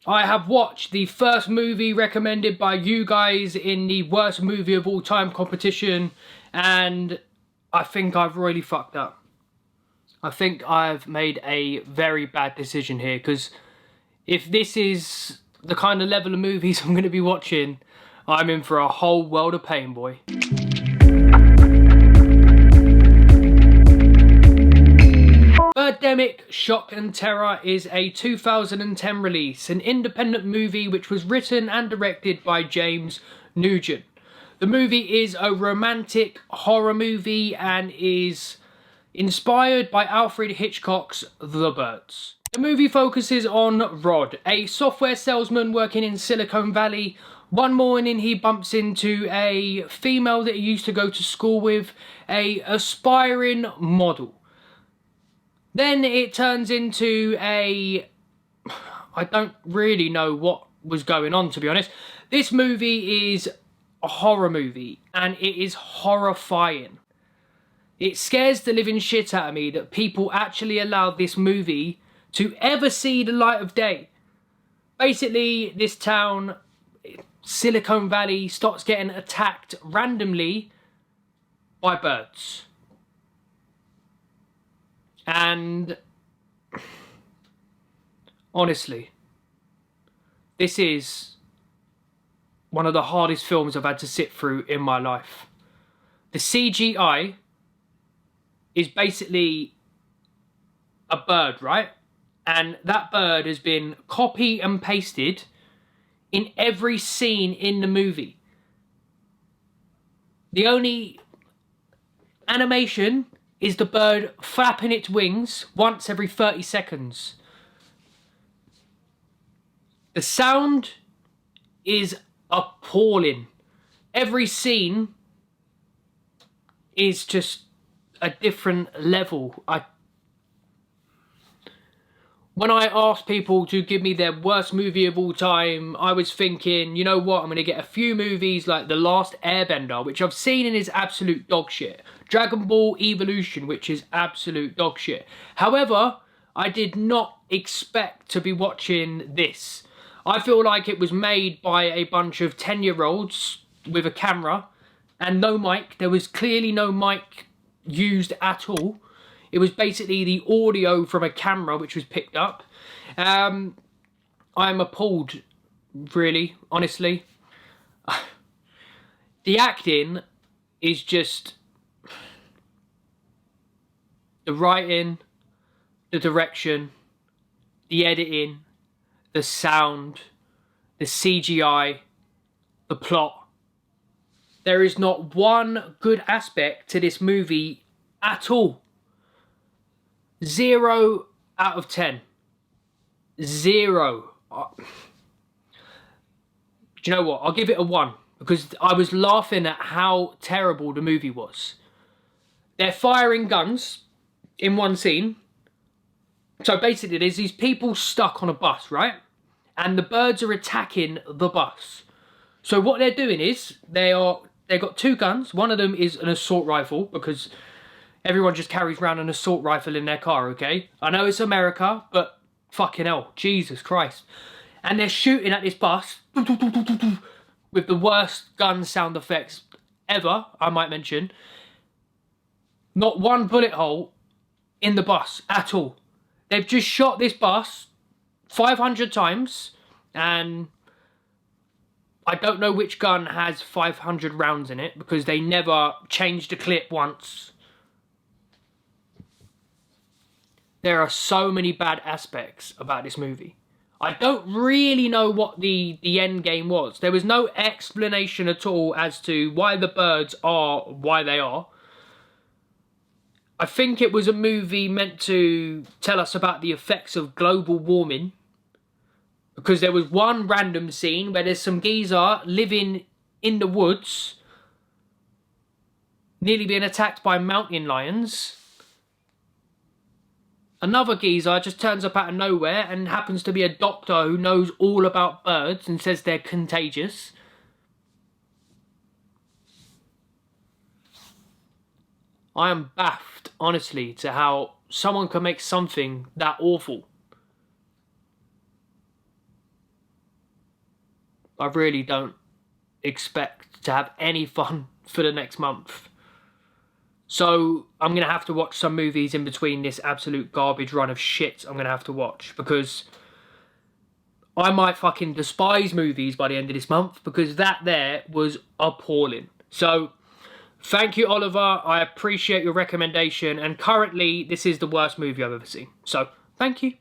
I have watched the first movie recommended by you guys in the worst movie of all time competition, and I think I've really fucked up. I think I've made a very bad decision here, because if this is the kind of level of movies I'm going to be watching, I'm in for a whole world of pain, boy. Birdemic Shock and Terror is a 2010 release, an independent movie which was written and directed by James Nguyen. The movie is a romantic horror movie and is inspired by Alfred Hitchcock's The Birds. The movie focuses on Rod, a software salesman working in Silicon Valley. One morning he bumps into a female that he used to go to school with, a aspiring model. Then it turns into I don't really know what was going on, to be honest. This movie is a horror movie, and it is horrifying. It scares the living shit out of me that people actually allowed this movie to ever see the light of day. Basically, this town, Silicon Valley, starts getting attacked randomly by birds. And honestly, this is one of the hardest films I've had to sit through in my life. The CGI is basically a bird, right? And that bird has been copy and pasted in every scene in the movie. The only animation is the bird flapping its wings once every 30 seconds. The sound is appalling. Every scene is just a different level. When I asked people to give me their worst movie of all time, I was thinking, you know what, I'm going to get a few movies like The Last Airbender, which I've seen and is absolute dog shit. Dragon Ball Evolution, which is absolute dog shit. However, I did not expect to be watching this. I feel like it was made by a bunch of 10-year-olds with a camera and no mic. There was clearly no mic used at all. It was basically the audio from a camera which was picked up. I'm appalled, really, honestly. The acting is just... the writing, the direction, the editing, the sound, the CGI, the plot. There is not one good aspect to this movie at all. 0 out of 10. 0. Do you know what? I'll give it a 1 because I was laughing at how terrible the movie was. They're firing guns in one scene. So basically there's these people stuck on a bus, right? And the birds are attacking the bus. So what they're doing is they've got 2 guns. One of them is an assault rifle because everyone just carries around an assault rifle in their car, okay? I know it's America, but fucking hell, Jesus Christ. And they're shooting at this bus with the worst gun sound effects ever, I might mention. Not one bullet hole in the bus at all. They've just shot this bus 500 times, and I don't know which gun has 500 rounds in it because they never changed the clip once. There are so many bad aspects about this movie. I don't really know what the end game was. There was no explanation at all as to why the birds are why they are. I think it was a movie meant to tell us about the effects of global warming. Because there was one random scene where there's some geezer living in the woods, nearly being attacked by mountain lions. Another geezer just turns up out of nowhere and happens to be a doctor who knows all about birds and says they're contagious. I am baffled, honestly, to how someone can make something that awful. I really don't expect to have any fun for the next month. So I'm going to have to watch some movies in between this absolute garbage run of shit I'm going to have to watch, because I might fucking despise movies by the end of this month, because that there was appalling. So thank you, Oliver. I appreciate your recommendation, and currently this is the worst movie I've ever seen. So thank you.